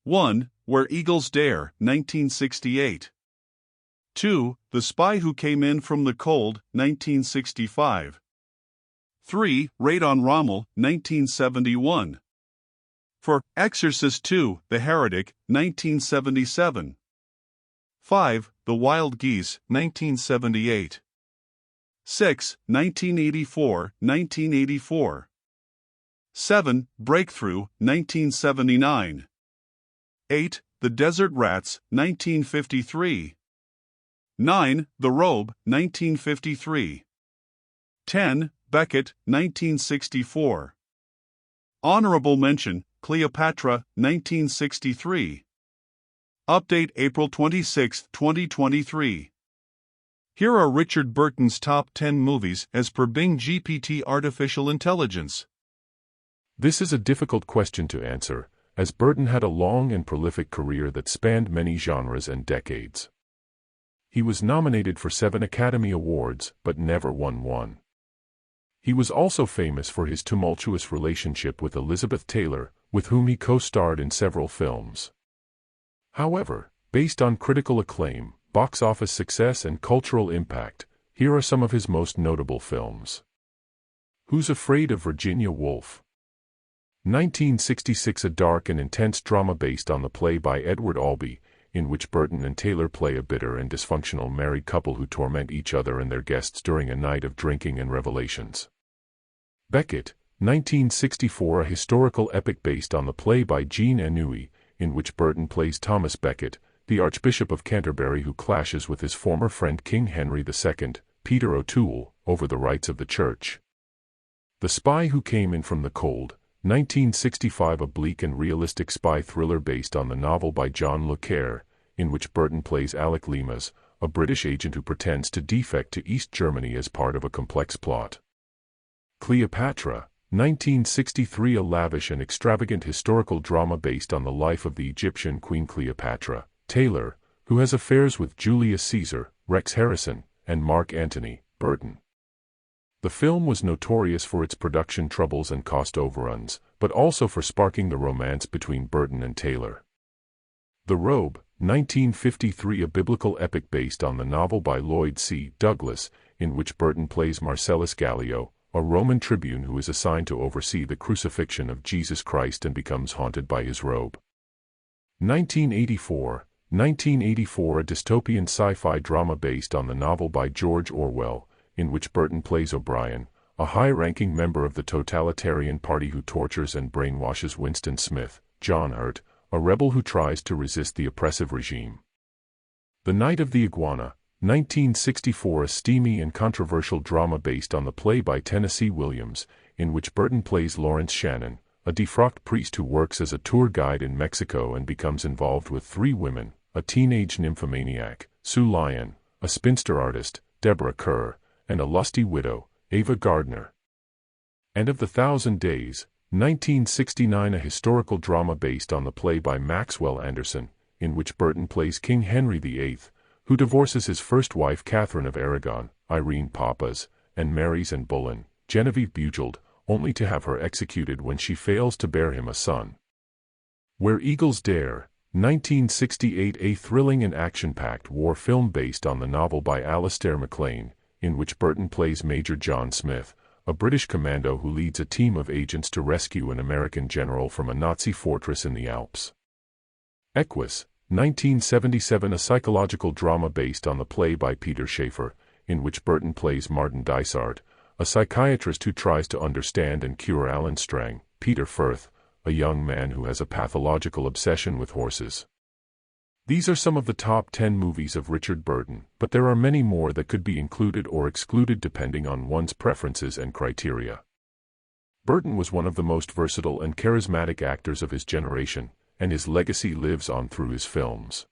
1. Where Eagles Dare, 1968. 2. The Spy Who Came In From the Cold, 1965. 3. Raid on Rommel, 1971. 4. Exorcist II, The Heretic, 1977. 5. The Wild Geese, 1978. 6. 1984, 1984. 7. Breakthrough, 1979. 8. The Desert Rats, 1953. 9. The Robe, 1953. 10. Beckett, 1964. Honorable Mention, Cleopatra, 1963. Update April 26, 2023. Here are Richard Burton's top 10 movies as per Bing GPT Artificial Intelligence. This is a difficult question to answer, as Burton had a long and prolific career that spanned many genres and decades. He was nominated for 7 Academy Awards, but never won one. He was also famous for his tumultuous relationship with Elizabeth Taylor, with whom he co-starred in several films. However, based on critical acclaim, box office success and cultural impact, here are some of his most notable films. Who's Afraid of Virginia Woolf? 1966, a dark and intense drama based on the play by Edward Albee, in which Burton and Taylor play a bitter and dysfunctional married couple who torment each other and their guests during a night of drinking and revelations. Beckett, 1964, a historical epic based on the play by Jean Anouilh, in which Burton plays Thomas Becket, the Archbishop of Canterbury who clashes with his former friend King Henry II, Peter O'Toole, over the rights of the church. The Spy Who Came In From the Cold, 1965, a bleak and realistic spy thriller based on the novel by John le Carré, in which Burton plays Alec Leamas, a British agent who pretends to defect to East Germany as part of a complex plot. Cleopatra, 1963, a lavish and extravagant historical drama based on the life of the Egyptian Queen Cleopatra, Taylor, who has affairs with Julius Caesar, Rex Harrison, and Mark Antony, Burton. The film was notorious for its production troubles and cost overruns, but also for sparking the romance between Burton and Taylor. The Robe, 1953, a biblical epic based on the novel by Lloyd C. Douglas, in which Burton plays Marcellus Gallio, a Roman tribune who is assigned to oversee the crucifixion of Jesus Christ and becomes haunted by his robe. 1984, a dystopian sci-fi drama based on the novel by George Orwell, in which Burton plays O'Brien, a high-ranking member of the totalitarian party who tortures and brainwashes Winston Smith, John Hurt, a rebel who tries to resist the oppressive regime. The Night of the Iguana, 1964, a steamy and controversial drama based on the play by Tennessee Williams, in which Burton plays Lawrence Shannon, a defrocked priest who works as a tour guide in Mexico and becomes involved with 3 women, a teenage nymphomaniac, Sue Lyon, a spinster artist, Deborah Kerr, and a lusty widow, Ava Gardner. And of the Thousand Days, 1969, a historical drama based on the play by Maxwell Anderson, in which Burton plays King Henry VIII, who divorces his first wife Catherine of Aragon, Irene Papas, and marries Anne Boleyn, Genevieve Bujold, only to have her executed when she fails to bear him a son. Where Eagles Dare, 1968, a thrilling and action-packed war film based on the novel by Alistair MacLean, in which Burton plays Major John Smith, a British commando who leads a team of agents to rescue an American general from a Nazi fortress in the Alps. Equus, 1977, a psychological drama based on the play by Peter Shaffer, in which Burton plays Martin Dysart, a psychiatrist who tries to understand and cure Alan Strang, Peter Firth, a young man who has a pathological obsession with horses. These are some of the top 10 movies of Richard Burton, but there are many more that could be included or excluded depending on one's preferences and criteria. Burton was one of the most versatile and charismatic actors of his generation, and his legacy lives on through his films.